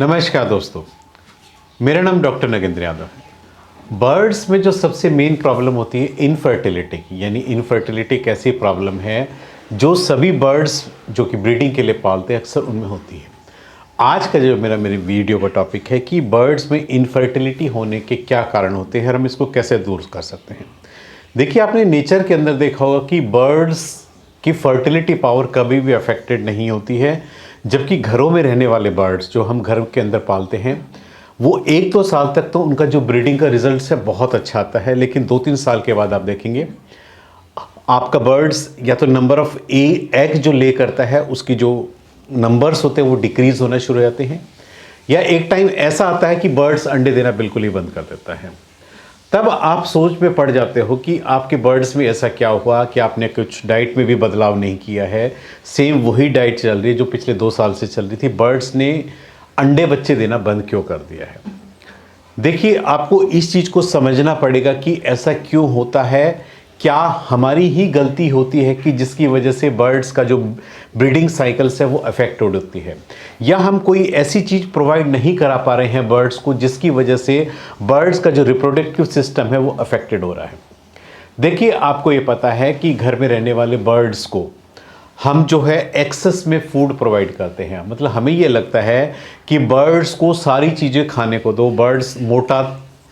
नमस्कार दोस्तों, मेरा नाम डॉक्टर नगेंद्र यादव है। बर्ड्स में जो सबसे मेन प्रॉब्लम होती है इनफर्टिलिटी की, यानी इनफर्टिलिटी एक ऐसी प्रॉब्लम है जो सभी बर्ड्स जो कि ब्रीडिंग के लिए पालते हैं अक्सर उनमें होती है। आज का जो मेरी वीडियो का टॉपिक है कि बर्ड्स में इनफर्टिलिटी होने के क्या कारण होते हैं और हम इसको कैसे दूर कर सकते हैं। देखिए, आपने नेचर के अंदर देखा होगा कि बर्ड्स की फर्टिलिटी पावर कभी भी अफेक्टेड नहीं होती है, जबकि घरों में रहने वाले बर्ड्स जो हम घर के अंदर पालते हैं वो 1-2 साल तक तो उनका जो ब्रीडिंग का रिजल्ट है बहुत अच्छा आता है, लेकिन 2-3 साल के बाद आप देखेंगे आपका बर्ड्स या तो नंबर ऑफ एग जो ले करता है उसकी जो नंबर्स होते हैं वो डिक्रीज होना शुरू हो जाते हैं, या एक टाइम ऐसा आता है कि बर्ड्स अंडे देना बिल्कुल ही बंद कर देता है। तब आप सोच में पड़ जाते हो कि आपके बर्ड्स में ऐसा क्या हुआ कि आपने कुछ डाइट में भी बदलाव नहीं किया है, सेम वही डाइट चल रही है जो पिछले 2 साल से चल रही थी, बर्ड्स ने अंडे बच्चे देना बंद क्यों कर दिया है। देखिए, आपको इस चीज़ को समझना पड़ेगा कि ऐसा क्यों होता है। क्या हमारी ही गलती होती है कि जिसकी वजह से बर्ड्स का जो ब्रीडिंग साइकिल्स है वो अफेक्ट होती है, या हम कोई ऐसी चीज़ प्रोवाइड नहीं करा पा रहे हैं बर्ड्स को जिसकी वजह से बर्ड्स का जो रिप्रोडक्टिव सिस्टम है वो अफेक्टेड हो रहा है। देखिए, आपको ये पता है कि घर में रहने वाले बर्ड्स को हम जो है एक्सेस में फूड प्रोवाइड करते हैं। मतलब हमें ये लगता है कि बर्ड्स को सारी चीज़ें खाने को दो, बर्ड्स मोटा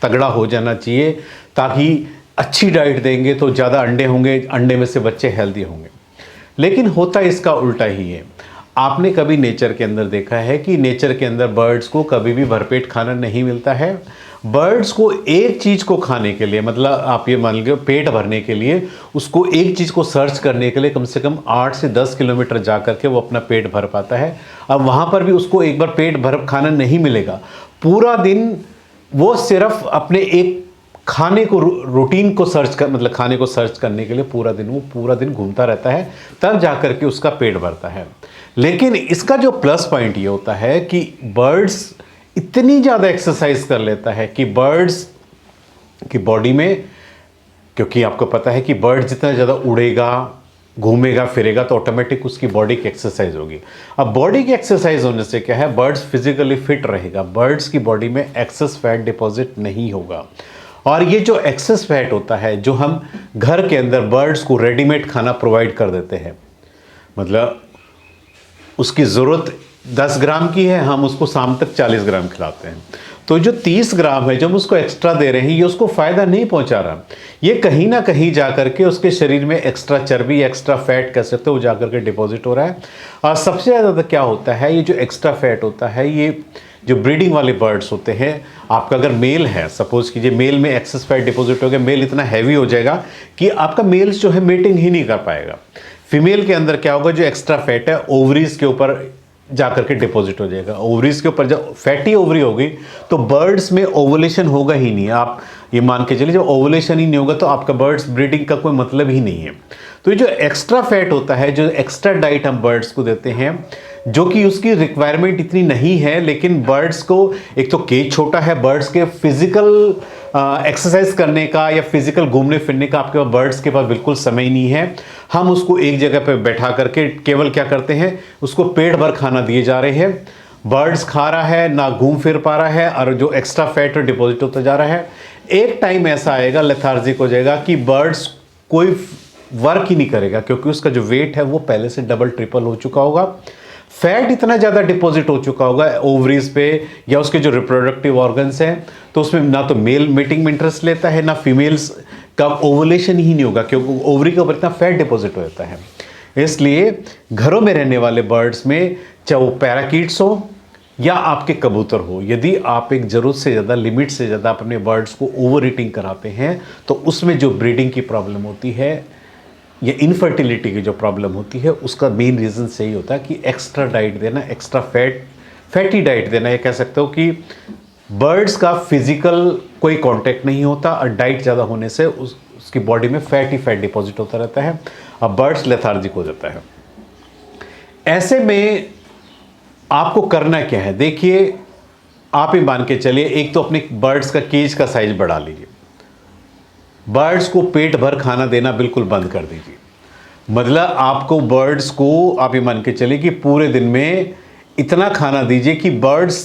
तगड़ा हो जाना चाहिए, ताकि अच्छी डाइट देंगे तो ज़्यादा अंडे होंगे, अंडे में से बच्चे हेल्दी होंगे। लेकिन होता इसका उल्टा ही है। आपने कभी नेचर के अंदर देखा है कि नेचर के अंदर बर्ड्स को कभी भी भरपेट खाना नहीं मिलता है। बर्ड्स को एक चीज़ को खाने के लिए, मतलब आप ये मान लीजिए पेट भरने के लिए, उसको एक चीज़ को सर्च करने के लिए कम से कम 8 से 10 किलोमीटर जा करके वो अपना पेट भर पाता है। अब वहाँ पर भी उसको एक बार पेट भर खाना नहीं मिलेगा, पूरा दिन वो सिर्फ अपने एक खाने को रूटीन को सर्च कर, मतलब खाने को सर्च करने के लिए पूरा दिन घूमता रहता है, तब जा करके उसका पेट भरता है। लेकिन इसका जो प्लस पॉइंट ये होता है कि बर्ड्स इतनी ज़्यादा एक्सरसाइज कर लेता है कि बर्ड्स की बॉडी में, क्योंकि आपको पता है कि बर्ड जितना ज़्यादा उड़ेगा, घूमेगा फिरेगा तो ऑटोमेटिक उसकी बॉडी की एक्सरसाइज होगी। अब बॉडी की एक्सरसाइज होने से क्या है, बर्ड्स फिजिकली फिट रहेगा, बर्ड्स की बॉडी में एक्सेस फैट डिपॉजिट नहीं होगा। और ये जो एक्सेस फैट होता है, जो हम घर के अंदर बर्ड्स को रेडीमेड खाना प्रोवाइड कर देते हैं, मतलब उसकी ज़रूरत 10 ग्राम की है, हम उसको शाम तक 40 ग्राम खिलाते हैं, तो जो 30 ग्राम है जो हम उसको एक्स्ट्रा दे रहे हैं ये उसको फ़ायदा नहीं पहुंचा रहा। ये कहीं ना कहीं जा करके उसके शरीर में एक्स्ट्रा चर्बी, एक्स्ट्रा फैट कह सकते हो, वो जा करके डिपॉजिट हो रहा है। और सबसे ज़्यादा क्या होता है, ये जो एक्स्ट्रा फैट होता है, ये जो ब्रीडिंग वाले बर्ड्स होते हैं, आपका अगर मेल है, सपोज कीजिए मेल में एक्सेस फैट डिपॉजिट हो गया, मेल इतना हैवी हो जाएगा कि आपका मेल्स जो है मेटिंग ही नहीं कर पाएगा। फीमेल के अंदर क्या होगा, जो एक्स्ट्रा फैट है ओवरीज के ऊपर जाकर के डिपॉजिट हो जाएगा। ओवरीज के ऊपर जब फैटी ओवरी होगी तो बर्ड्स में ओवुलेशन होगा ही नहीं। आप ये मान के चलिए, जब ओवुलेशन ही नहीं होगा तो आपका बर्ड्स ब्रीडिंग का कोई मतलब ही नहीं है। तो ये जो एक्स्ट्रा फैट होता है, जो एक्स्ट्रा डाइट हम बर्ड्स को देते हैं, जो कि उसकी रिक्वायरमेंट इतनी नहीं है, लेकिन बर्ड्स को एक तो केज छोटा है, बर्ड्स के फिजिकल एक्सरसाइज करने का या फिजिकल घूमने फिरने का आपके पास बर्ड्स के पास बिल्कुल समय ही नहीं है। हम उसको एक जगह पे बैठा करके केवल क्या करते हैं, उसको पेट भर खाना दिए जा रहे हैं, बर्ड्स खा रहा है ना, घूम फिर पा रहा है, और जो एक्स्ट्रा फैट डिपॉजिट होता जा रहा है। एक टाइम ऐसा आएगा, लेथार्जिक हो जाएगा कि बर्ड्स कोई वर्क ही नहीं करेगा, क्योंकि उसका जो वेट है वो पहले से डबल ट्रिपल हो चुका होगा, फैट इतना ज़्यादा डिपॉजिट हो चुका होगा ओवरीज पे या उसके जो रिप्रोडक्टिव ऑर्गन्स हैं, तो उसमें ना तो मेल मीटिंग में इंटरेस्ट लेता है, ना फीमेल्स का ओवुलेशन ही नहीं होगा, क्योंकि ओवरी के ऊपर इतना फैट डिपॉजिट हो जाता है। इसलिए घरों में रहने वाले बर्ड्स में, चाहे वो पैराकीट्स हो या आपके कबूतर हो, यदि आप एक ज़रूरत से ज़्यादा, लिमिट से ज़्यादा अपने बर्ड्स को ओवर ईटिंग कराते हैं तो उसमें जो ब्रीडिंग की प्रॉब्लम होती है या इनफर्टिलिटी की जो प्रॉब्लम होती है, उसका मेन रीज़न सही होता है कि एक्स्ट्रा डाइट देना, एक्स्ट्रा फैटी डाइट देना। ये कह सकते हो कि बर्ड्स का फिजिकल कोई कांटेक्ट नहीं होता और डाइट ज़्यादा होने से उसकी बॉडी में फैट डिपॉजिट होता रहता है, अब बर्ड्स लेथार्जिक हो जाता है। ऐसे में आपको करना क्या है, देखिए आप ही मान के चलिए, एक तो अपने बर्ड्स का केज का साइज बढ़ा लीजिए, बर्ड्स को पेट भर खाना देना बिल्कुल बंद कर दीजिए। मतलब आपको बर्ड्स को, आप ये मान के चलिए कि पूरे दिन में इतना खाना दीजिए कि बर्ड्स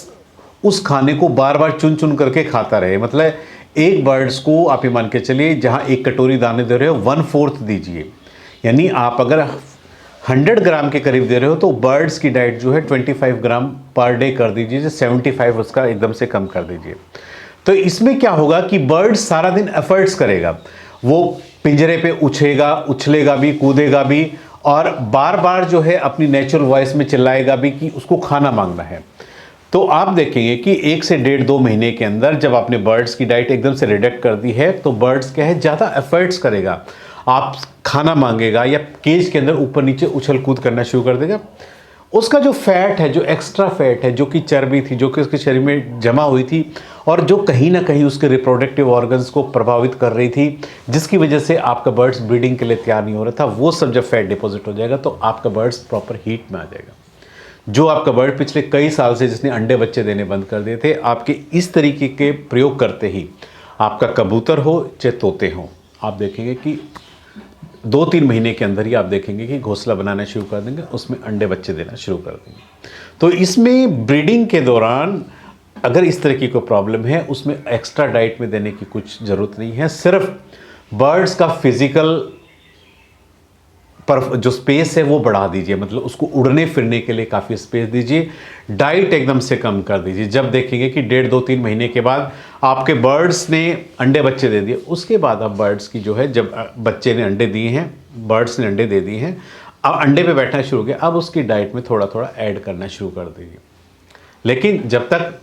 उस खाने को बार बार चुन चुन करके खाता रहे। मतलब एक बर्ड्स को आप ये मान के चलिए, जहाँ एक कटोरी दाने दे रहे हो 1/4 दीजिए, यानी आप अगर 100 ग्राम के करीब दे रहे हो तो बर्ड्स की डाइट जो है 25 ग्राम पर डे कर दीजिए, 75 उसका एकदम से कम कर दीजिए। तो इसमें क्या होगा कि बर्ड सारा दिन एफर्ट्स करेगा, वो पिंजरे पे उछलेगा भी, कूदेगा भी, और बार बार जो है अपनी नेचुरल वॉइस में चिल्लाएगा भी कि उसको खाना मांगना है। तो आप देखेंगे कि 1 से 1.5-2 महीने के अंदर जब आपने बर्ड्स की डाइट एकदम से रिडक्ट कर दी है तो बर्ड्स क्या है, ज़्यादा एफर्ट्स करेगा, आप खाना मांगेगा या केज के अंदर ऊपर नीचे उछल कूद करना शुरू कर देगा। उसका जो फैट है, जो एक्स्ट्रा फैट है, जो कि चर्बी थी, जो कि उसके शरीर में जमा हुई थी और जो कहीं ना कहीं उसके रिप्रोडक्टिव ऑर्गन्स को प्रभावित कर रही थी, जिसकी वजह से आपका बर्ड्स ब्रीडिंग के लिए तैयार नहीं हो रहा था, वो सब जब फैट डिपॉजिट हो जाएगा तो आपका बर्ड्स प्रॉपर हीट में आ जाएगा। जो आपका बर्ड पिछले कई साल से जिसने अंडे बच्चे देने बंद कर दिए थे, आपके इस तरीके के प्रयोग करते ही आपका कबूतर हो चाहे तोते हों, आप देखेंगे कि 2-3 महीने के अंदर ही आप देखेंगे कि घोंसला बनाना शुरू कर देंगे, उसमें अंडे बच्चे देना शुरू कर देंगे। तो इसमें ब्रीडिंग के दौरान अगर इस तरह की कोई प्रॉब्लम है, उसमें एक्स्ट्रा डाइट में देने की कुछ ज़रूरत नहीं है। सिर्फ बर्ड्स का फिजिकल पर जो स्पेस है वो बढ़ा दीजिए, मतलब उसको उड़ने फिरने के लिए काफ़ी स्पेस दीजिए, डाइट एकदम से कम कर दीजिए। जब देखेंगे कि 1.5-2-3 महीने के बाद आपके बर्ड्स ने अंडे बच्चे दे दिए, उसके बाद आप बर्ड्स की जो है, जब बच्चे ने अंडे दिए हैं, बर्ड्स ने अंडे दे दिए हैं, अब अंडे पे बैठना शुरू हो गया, अब उसकी डाइट में थोड़ा थोड़ा ऐड करना शुरू कर दीजिए। लेकिन जब तक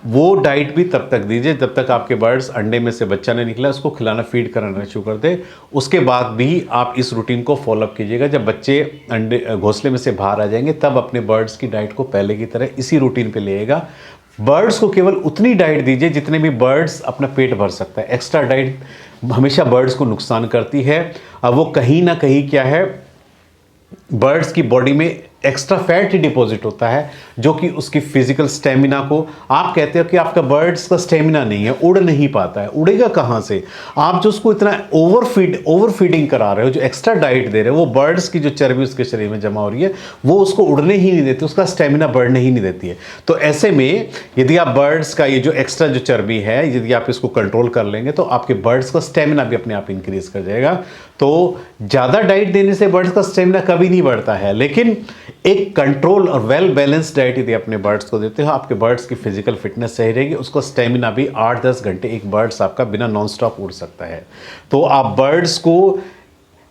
वो डाइट भी तब तक दीजिए जब तक आपके बर्ड्स अंडे में से बच्चा नहीं निकला, उसको खिलाना फीड कराना शुरू कर दे। उसके बाद भी आप इस रूटीन को फॉलोअप कीजिएगा। जब बच्चे अंडे घोंसले में से बाहर आ जाएंगे तब अपने बर्ड्स की डाइट को पहले की तरह इसी रूटीन पे लेगा। बर्ड्स को केवल उतनी डाइट दीजिए जितने भी बर्ड्स अपना पेट भर सकता है। एक्स्ट्रा डाइट हमेशा बर्ड्स को नुकसान करती है। अब वो कहीं ना कहीं क्या है, बर्ड्स की बॉडी में एक्स्ट्रा फैट ही डिपॉजिट होता है, जो कि उसकी फिजिकल स्टेमिना को, आप कहते हो कि आपका बर्ड्स का स्टेमिना नहीं है, उड़ नहीं पाता है, उड़ेगा कहाँ से? आप जो उसको इतना ओवर फीडिंग करा रहे हो, जो एक्स्ट्रा डाइट दे रहे हो, वो बर्ड्स की जो चर्बी उसके शरीर में जमा हो रही है वो उसको उड़ने ही नहीं देती, उसका स्टेमिना बढ़ने ही नहीं देती है। तो ऐसे में यदि आप बर्ड्स का ये जो एक्स्ट्रा जो चर्बी है, यदि आप इसको कंट्रोल कर लेंगे तो आपके बर्ड्स का स्टेमिना भी अपने आप इंक्रीज कर जाएगा। तो ज़्यादा डाइट देने से बर्ड्स का स्टेमिना कभी नहीं बढ़ता है, लेकिन एक कंट्रोल और वेल बैलेंस डाइट यदि अपने बर्ड्स को देते हो, आपके बर्ड्स की फिजिकल फिटनेस सही रहेगी, उसका स्टेमिना भी 8-10 घंटे एक बर्ड्स आपका बिना नॉन स्टॉप उड़ सकता है। तो आप बर्ड्स को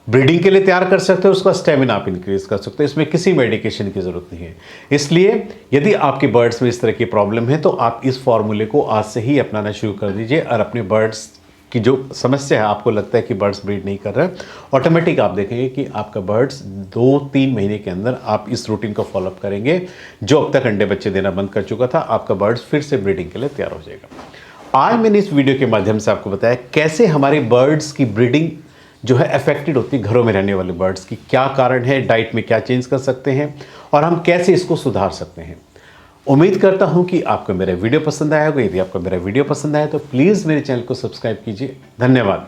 ब्रीडिंग के लिए तैयार कर सकते हो, उसका स्टेमिना आप इंक्रीज कर सकते हो, इसमें किसी मेडिकेशन की ज़रूरत नहीं है। इसलिए यदि आपके बर्ड्स में इस तरह की प्रॉब्लम है तो आप इस फॉर्मूले को आज से ही अपनाना शुरू कर दीजिए और अपने बर्ड्स की जो समस्या है, आपको लगता है कि बर्ड्स ब्रीड नहीं कर रहे हैं, ऑटोमेटिक आप देखेंगे कि आपका बर्ड्स 2-3 महीने के अंदर आप इस रूटीन को फॉलोअप करेंगे, जो अब तक अंडे बच्चे देना बंद कर चुका था, आपका बर्ड्स फिर से ब्रीडिंग के लिए तैयार हो जाएगा। आज मैंने इस वीडियो के माध्यम से आपको बताया कैसे हमारे बर्ड्स की ब्रीडिंग जो है अफेक्टेड होती है, घरों में रहने वाले बर्ड्स की क्या कारण है, डाइट में क्या चेंज कर सकते हैं और हम कैसे इसको सुधार सकते हैं। उम्मीद करता हूं कि आपको मेरा वीडियो पसंद आया होगा। यदि आपको मेरा वीडियो पसंद आया तो प्लीज़ मेरे चैनल को सब्सक्राइब कीजिए। धन्यवाद।